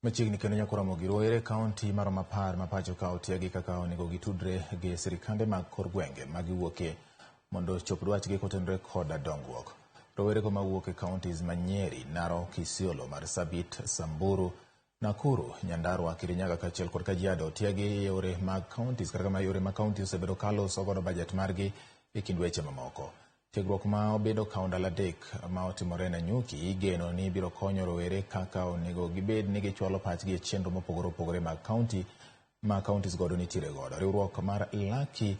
Machiegni kendo nyako Ramogi Rowere kaonti mar Mapar mapacho ka otieg kaka onego gitudre gi sirikande mag kor gwenge magiwuoke mondo chop dwachgi kotenore koda dongruok. Rowere go mawuok kaontis ma Nyeri, Narok, Isiolo, Marsabit, Samburu, Nakuru, Nyandarua, Kirinyaga kaachiel kod Kajiado otiegi yore mag kaontis kata ma yore mag kaonti osebedo kaloso godo bajet margi e kind weche mamoko. Tiegruok ma obedo ka ndalo adek ma otimore na Nyuki igeno ni biro konyo rowere kaka onego gibed ni gichwalo pachgi e chenro mopogore opogore mag kaonti ma kaontis godo nitiere godo. Riwruok mar Laki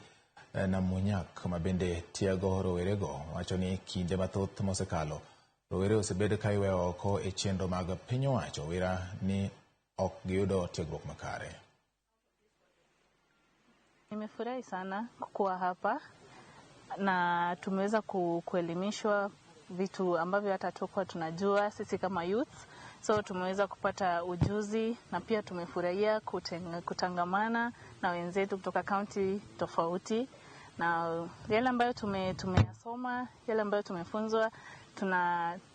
na Munyak ma bende tiego rowere go wacho ni kinde mathoth mosekalo rowere osebed ka iweyo oko e chenro mag piny owacho wira ni ok giyudo tiegruok makare. Nimefurahi sana kuwa hapa na tumeweza kuelimishwa vitu ambavyo hata tuko tunajua sisi kama youth. So tumeweza kupata ujuzi na pia tumefurahia kutangamana na wenzetu kutoka kaunti tofauti, na yale ambayo tumeyasoma, yale ambayo tumefunzwa,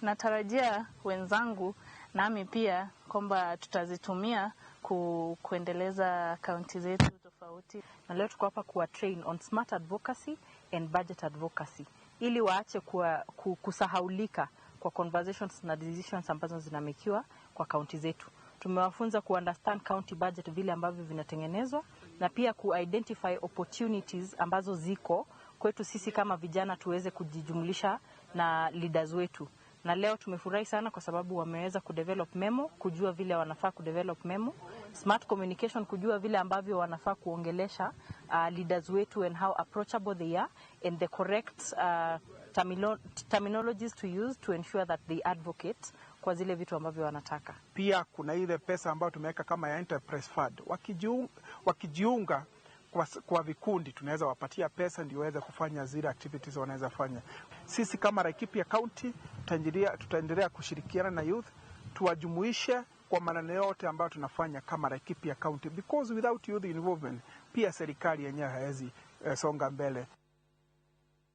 tunatarajia wenzangu nami pia kwamba tutazitumia kuendeleza kaunti zetu tofauti. Na leo tuko hapa kuwa train on smart advocacy and budget advocacy ili waache kusahaulika kwa conversations na decisions ambazo zinamekiwa kwa kaunti zetu. Tumewafunza understand county budget vile ambavyo vinatengenezwa na pia identify opportunities ambazo ziko kwetu sisi kama vijana tuweze kujijumlisha na leaders wetu. Na leo tumefurahi sana kwa sababu wameweza kudevelop memo, kujua vile wanafaa kudevelop memo, smart communication, kujua vile ambavyo wanafaa kuongelesha leaders wetu and how approachable they are and the correct terminologies to use to ensure that they advocate kwa zile vitu ambavyo wanataka. Pia kuna ile pesa ambayo tumeweka kama ya enterprise fund. Wakijiunga kwa vikundi tunaweza wapatia pesa ndio waweze kufanya zile activities wanaweza fanya. Sisi kama Laikipia County tutaendelea kushirikiana na youth tuwajumuishe kwa maneno yote ambayo tunafanya kama Laikipia County, because without youth involvement pia serikali yenyewe haiwezi songa mbele.